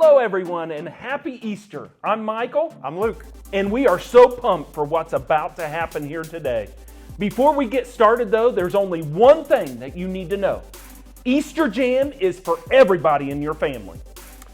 Hello everyone and happy Easter. I'm Michael. I'm Luke. And we are so pumped for what's about to happen here today. Before we get started though, there's only one thing that you need to know. Easter Jam is for everybody in your family.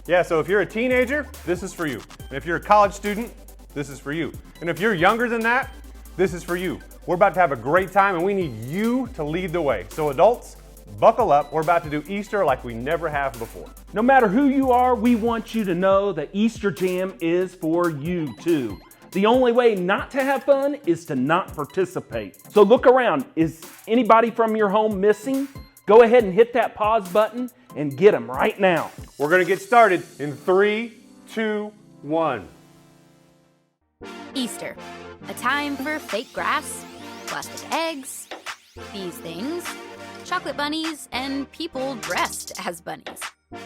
Yeah, so if you're a teenager, this is for you. And if you're a college student, this is for you. And if you're younger than that, this is for you. We're about to have a great time and we need you to lead the way. So adults, buckle up. We're about to do Easter like we never have before. No matter who you are, we want you to know that Easter Jam is for you too. The only way not to have fun is to not participate. So look around. Is anybody from your home missing? Go ahead and hit that pause button and get them right now. We're gonna get started in 3, 2, 1. Easter, a time for fake grass, plastic eggs, these things, chocolate bunnies, and people dressed as bunnies.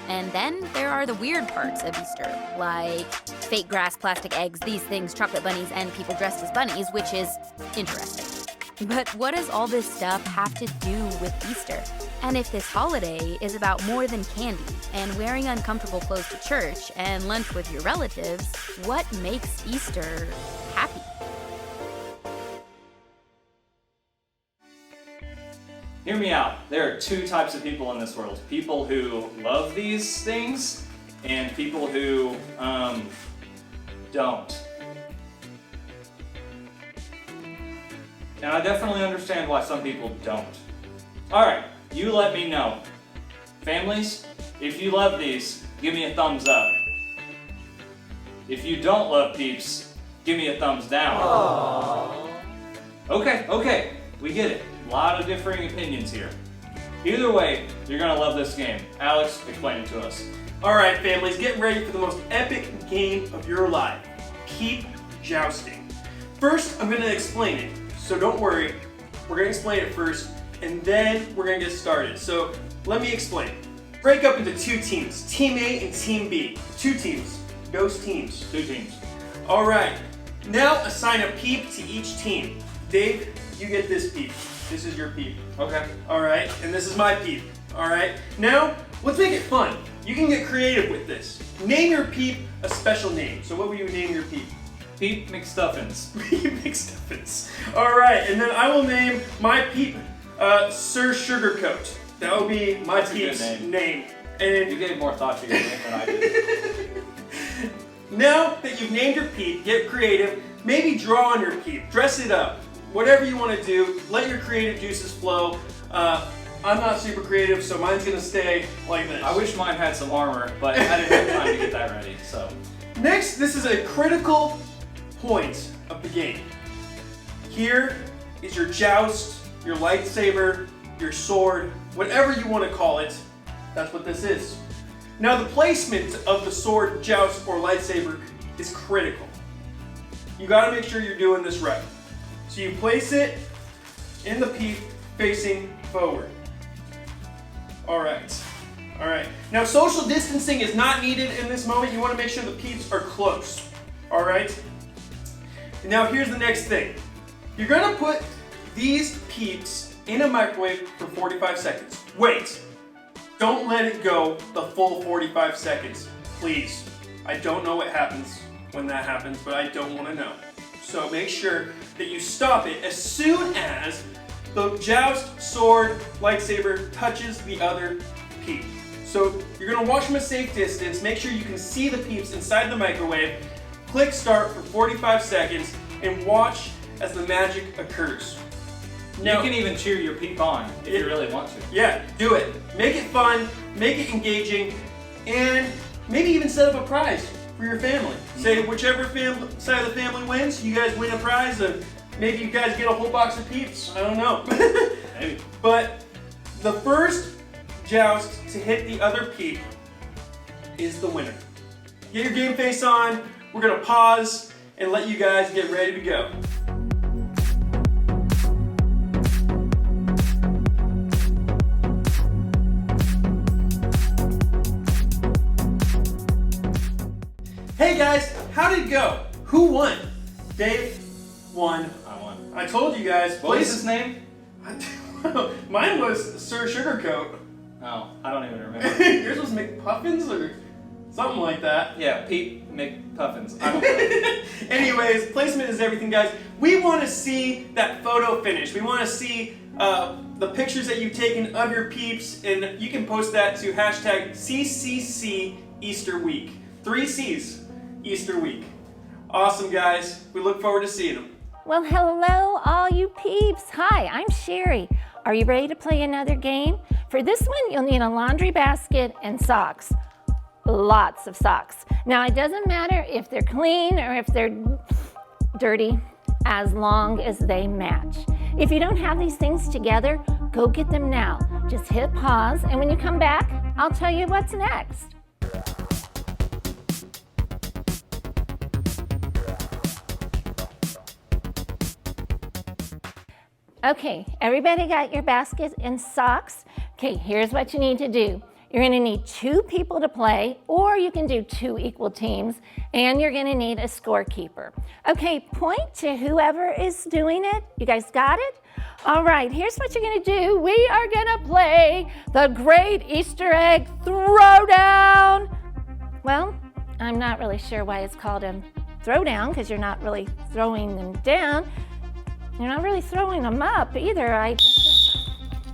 And then there are the weird parts of Easter, like fake grass, plastic eggs, these things, chocolate bunnies, and people dressed as bunnies, which is interesting. But what does all this stuff have to do with Easter? And if this holiday is about more than candy and wearing uncomfortable clothes to church and lunch with your relatives, what makes Easter happy? Hear me out. There are two types of people in this world. People who love these things and people who don't. And I definitely understand why some people don't. Alright, you let me know. Families, if you love these, give me a thumbs up. If you don't love Peeps, give me a thumbs down. Aww. Okay, we get it. A lot of differing opinions here. Either way, you're gonna love this game. Alex, explain it to us. Alright families, get ready for the most epic game of your life. Peep jousting. First, I'm gonna explain it. So don't worry, we're gonna explain it first, and then we're gonna get started. So let me explain. Break up into two teams, Team A and Team B. Two teams, those teams. Two teams. Alright, now assign a peep to each team. Dave, you get this peep. This is your peep. Okay. Alright, and this is my peep. Alright, now let's make it fun. You can get creative with this. Name your peep a special name. So what will you name your peep? Peep McStuffins. Peep McStuffins. Alright, and then I will name my peep Sir Sugarcoat. That will be my peep's name. And you gave more thought to your name than I did. Now that you've named your peep, get creative. Maybe draw on your peep. Dress it up. Whatever you want to do, let your creative juices flow. I'm not super creative, so mine's gonna stay like this. I wish mine had some armor, but I didn't have time to get that ready, so. Next, this is a critical point of the game. Here is your joust, your lightsaber, your sword, whatever you want to call it. That's what this is. Now the placement of the sword, joust, or lightsaber is critical. You gotta make sure you're doing this right. So you place it in the peep facing forward. Alright. Now social distancing is not needed in this moment. You want to make sure the peeps are close. Alright? Now here's the next thing. You're going to put these peeps in a microwave for 45 seconds. Wait. Don't let it go the full 45 seconds. Please. I don't know what happens when that happens, but I don't want to know. So make sure that you stop it as soon as the joust, sword, lightsaber touches the other peep. So you're gonna watch from a safe distance, make sure you can see the peeps inside the microwave, click start for 45 seconds, and watch as the magic occurs. Now, you can even cheer your peep on if you really want to. Yeah, do it. Make it fun, make it engaging, and maybe even set up a prize for your family. Say whichever side of the family wins, you guys win a prize, and maybe you guys get a whole box of peeps. I don't know. Maybe. But the first joust to hit the other peep is the winner. Get your game face on. We're gonna pause and let you guys get ready to go. Hey guys, how did it go? Who won? Dave won. I won. I told you guys. What was his name? Mine was Sir Sugarcoat. Oh, I don't even remember. Yours was McPuffins or Something like that. Yeah, Pete McPuffins. I don't know. Anyways, placement is everything, guys. We want to see that photo finish. We want to see the pictures that you've taken of your peeps, and you can post that to hashtag CCC Easter Week. 3 C's Easter Week. Awesome, guys. We look forward to seeing them. Well, hello, all you peeps. Hi, I'm Sherry. Are you ready to play another game? For this one, you'll need a laundry basket and socks. Lots of socks. Now, it doesn't matter if they're clean or if they're dirty, as long as they match. If you don't have these things together, go get them now. Just hit pause, and when you come back, I'll tell you what's next. Okay, everybody got your basket and socks? Okay, here's what you need to do. You're gonna need 2 people to play, or you can do 2 equal teams, and you're gonna need a scorekeeper. Okay, point to whoever is doing it. You guys got it? All right, here's what you're gonna do. We are gonna play the Great Easter Egg Throwdown. Well, I'm not really sure why it's called a throwdown, because you're not really throwing them down. You're not really throwing them up either.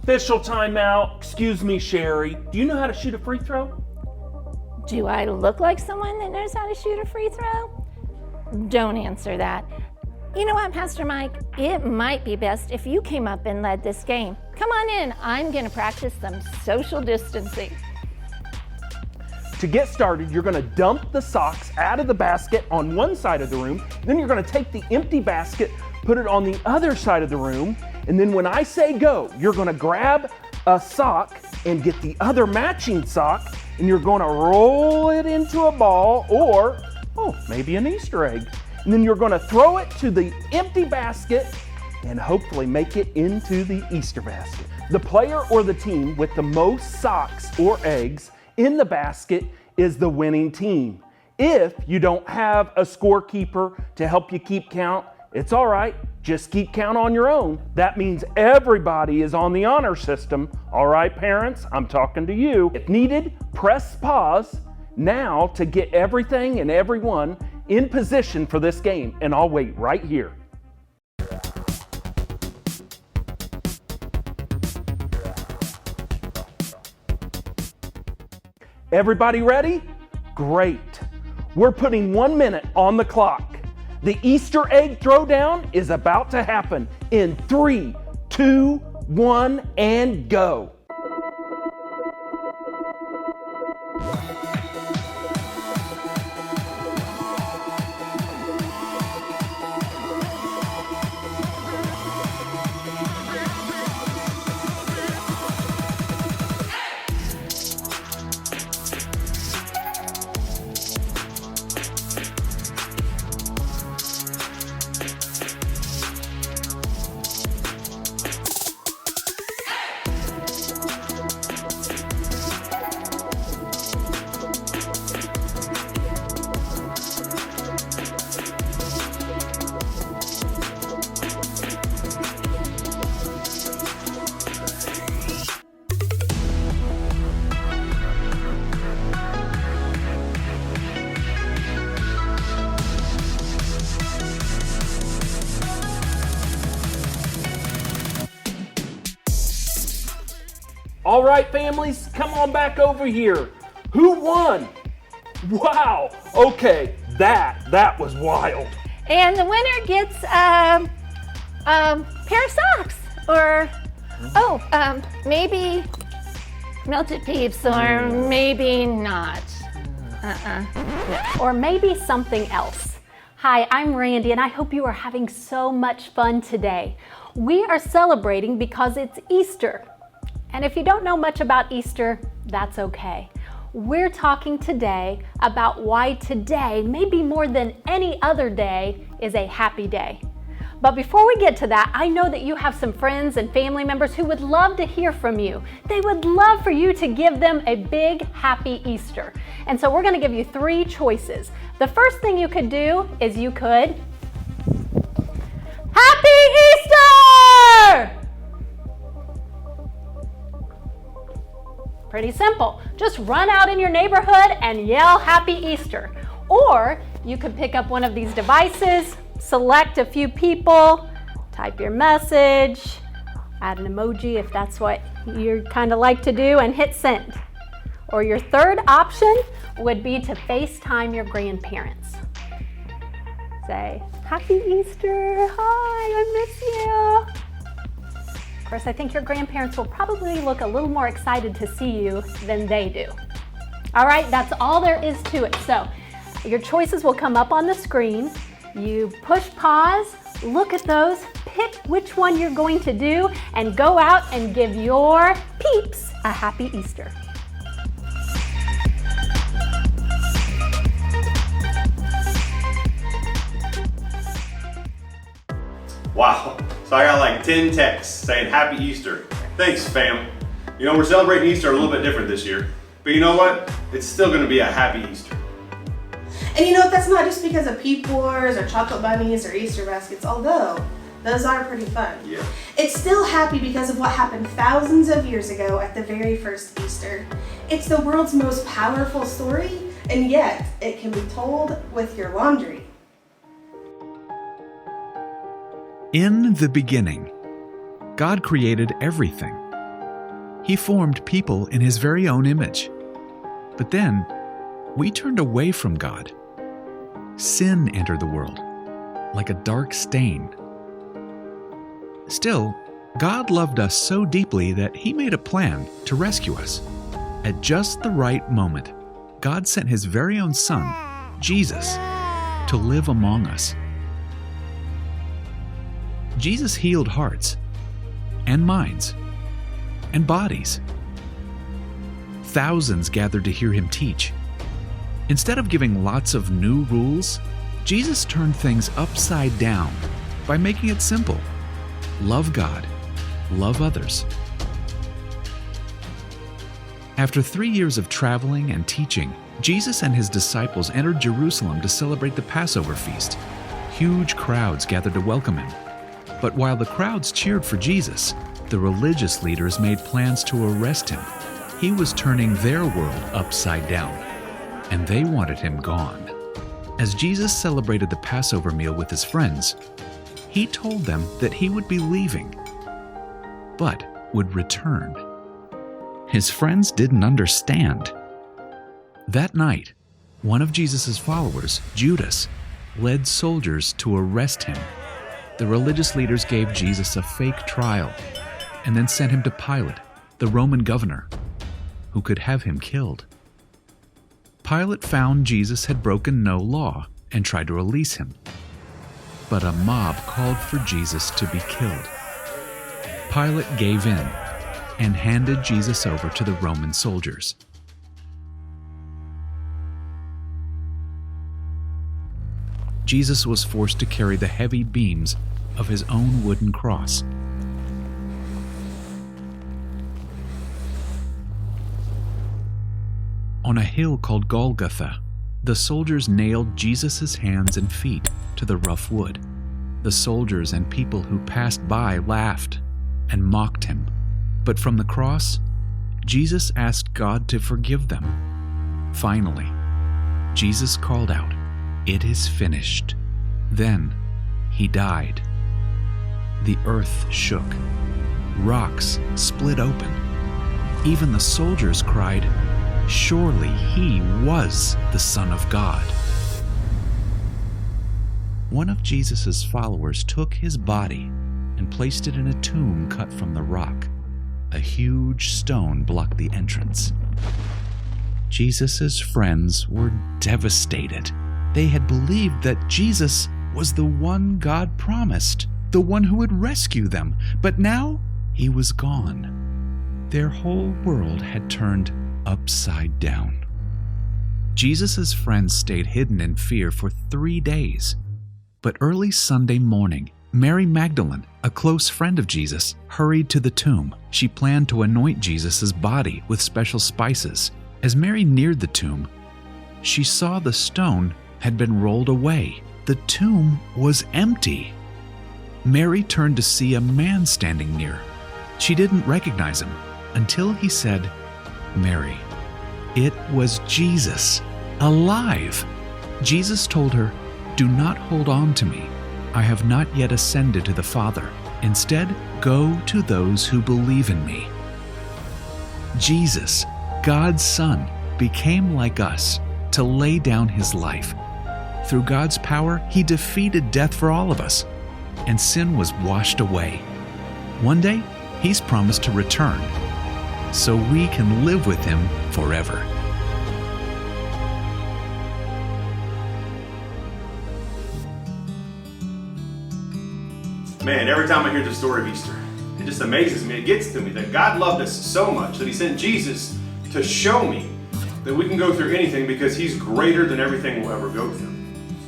Official timeout. Excuse me, Sherry. Do you know how to shoot a free throw? Do I look like someone that knows how to shoot a free throw? Don't answer that. You know what, Pastor Mike? It might be best if you came up and led this game. Come on in. I'm going to practice some social distancing. To get started, you're gonna dump the socks out of the basket on one side of the room. Then you're gonna take the empty basket, put it on the other side of the room. And then when I say go, you're gonna grab a sock and get the other matching sock, and you're gonna roll it into a ball or, maybe an Easter egg. And then you're gonna throw it to the empty basket and hopefully make it into the Easter basket. The player or the team with the most socks or eggs in the basket is the winning team. If you don't have a scorekeeper to help you keep count, it's all right. Just keep count on your own. That means everybody is on the honor system. All right, parents, I'm talking to you. If needed, press pause now to get everything and everyone in position for this game, and I'll wait right here. Everybody ready? Great. We're putting 1 minute on the clock. The Easter egg throwdown is about to happen in 3, 2, 1, and go. All right, families, come on back over here. Who won? Wow, okay, that was wild. And the winner gets a pair of socks, or maybe melted Peeps, or maybe not. Or maybe something else. Hi, I'm Randy, and I hope you are having so much fun today. We are celebrating because it's Easter. And if you don't know much about Easter, that's okay. We're talking today about why today, maybe more than any other day, is a happy day. But before we get to that, I know that you have some friends and family members who would love to hear from you. They would love for you to give them a big happy Easter. And so we're going to give you 3 choices. The first thing you could do is you could Happy Easter! Pretty simple. Just run out in your neighborhood and yell Happy Easter. Or you could pick up one of these devices, select a few people, type your message, add an emoji if that's what you kind of like to do, and hit send. Or your third option would be to FaceTime your grandparents. Say, Happy Easter, hi, I miss you. Of course, I think your grandparents will probably look a little more excited to see you than they do. All right, that's all there is to it. So your choices will come up on the screen. You push pause, look at those, pick which one you're going to do, and go out and give your peeps a happy Easter. Wow, so I got like 10 texts saying Happy Easter. Thanks, fam. You know, we're celebrating Easter a little bit different this year, but you know what? It's still gonna be a happy Easter. And you know, that's not just because of peep wars or chocolate bunnies or Easter baskets, although those are pretty fun. Yeah. It's still happy because of what happened thousands of years ago at the very first Easter. It's the world's most powerful story, and yet it can be told with your laundry. In the beginning, God created everything. He formed people in His very own image. But then, we turned away from God. Sin entered the world, like a dark stain. Still, God loved us so deeply that He made a plan to rescue us. At just the right moment, God sent His very own Son, Jesus, to live among us. Jesus healed hearts, and minds, and bodies. Thousands gathered to hear Him teach. Instead of giving lots of new rules, Jesus turned things upside down by making it simple. Love God, love others. After 3 years of traveling and teaching, Jesus and His disciples entered Jerusalem to celebrate the Passover feast. Huge crowds gathered to welcome Him. But while the crowds cheered for Jesus, the religious leaders made plans to arrest Him. He was turning their world upside down, and they wanted Him gone. As Jesus celebrated the Passover meal with His friends, He told them that He would be leaving, but would return. His friends didn't understand. That night, one of Jesus' followers, Judas, led soldiers to arrest Him. The religious leaders gave Jesus a fake trial and then sent Him to Pilate, the Roman governor, who could have Him killed. Pilate found Jesus had broken no law and tried to release Him. But a mob called for Jesus to be killed. Pilate gave in and handed Jesus over to the Roman soldiers. Jesus was forced to carry the heavy beams of His own wooden cross. On a hill called Golgotha, the soldiers nailed Jesus' hands and feet to the rough wood. The soldiers and people who passed by laughed and mocked Him. But from the cross, Jesus asked God to forgive them. Finally, Jesus called out, "It is finished." Then He died. The earth shook. Rocks split open. Even the soldiers cried, "Surely He was the Son of God." One of Jesus' followers took His body and placed it in a tomb cut from the rock. A huge stone blocked the entrance. Jesus' friends were devastated. They had believed that Jesus was the one God promised, the one who would rescue them, but now He was gone. Their whole world had turned upside down. Jesus' friends stayed hidden in fear for 3 days. But early Sunday morning, Mary Magdalene, a close friend of Jesus, hurried to the tomb. She planned to anoint Jesus' body with special spices. As Mary neared the tomb, she saw the stone had been rolled away. The tomb was empty. Mary turned to see a man standing near. She didn't recognize him until he said, Mary. It was Jesus, alive. Jesus told her, "Do not hold on to me. I have not yet ascended to the Father. Instead, go to those who believe in me." Jesus, God's Son, became like us to lay down his life. Through God's power, he defeated death for all of us, and sin was washed away. One day, he's promised to return, so we can live with him forever. Man, every time I hear the story of Easter, it just amazes me. It gets to me that God loved us so much that he sent Jesus to show me that we can go through anything because he's greater than everything we'll ever go through.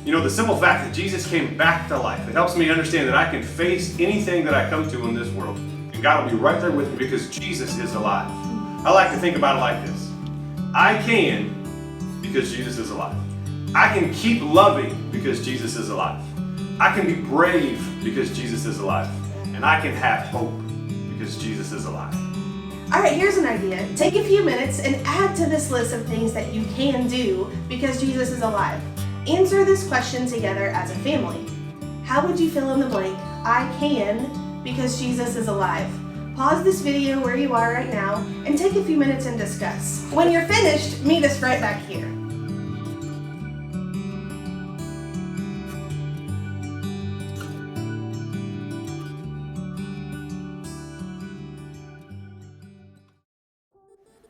You know, the simple fact that Jesus came back to life, it helps me understand that I can face anything that I come to in this world. And God will be right there with me because Jesus is alive. I like to think about it like this. I can because Jesus is alive. I can keep loving because Jesus is alive. I can be brave because Jesus is alive. And I can have hope because Jesus is alive. All right, here's an idea. Take a few minutes and add to this list of things that you can do because Jesus is alive. Answer this question together as a family. How would you fill in the blank? I can because Jesus is alive. Pause this video where you are right now and take a few minutes and discuss. When you're finished, meet us right back here.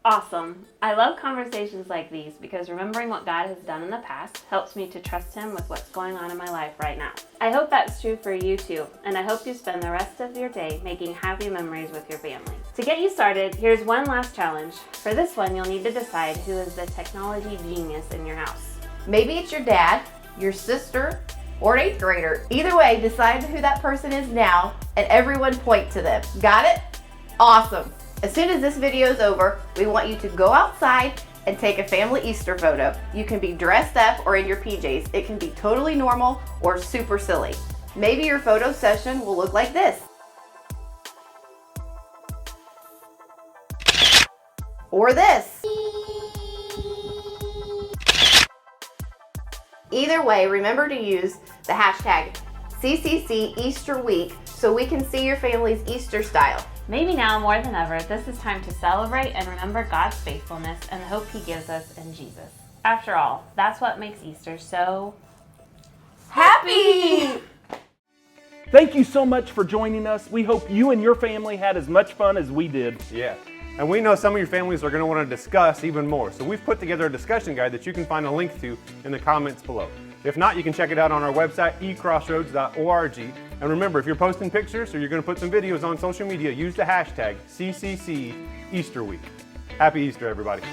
Awesome. I love conversations like these because remembering what God has done in the past helps me to trust him with what's going on in my life right now. I hope that's true for you too, and I hope you spend the rest of your day making happy memories with your family. To get you started, here's one last challenge. For this one, you'll need to decide who is the technology genius in your house. Maybe it's your dad, your sister, or an 8th grader. Either way, decide who that person is now and everyone point to them. Got it? Awesome. As soon as this video is over, we want you to go outside and take a family Easter photo. You can be dressed up or in your PJs. It can be totally normal or super silly. Maybe your photo session will look like this. Or this. Either way, remember to use the hashtag CCC Easter Week so we can see your family's Easter style. Maybe now more than ever, this is time to celebrate and remember God's faithfulness and the hope he gives us in Jesus. After all, that's what makes Easter so happy! Thank you so much for joining us. We hope you and your family had as much fun as we did. Yeah. And we know some of your families are going to want to discuss even more. So we've put together a discussion guide that you can find a link to in the comments below. If not, you can check it out on our website, ecrossroads.org. And remember, if you're posting pictures or you're going to put some videos on social media, use the hashtag CCC Easter Week. Happy Easter, everybody.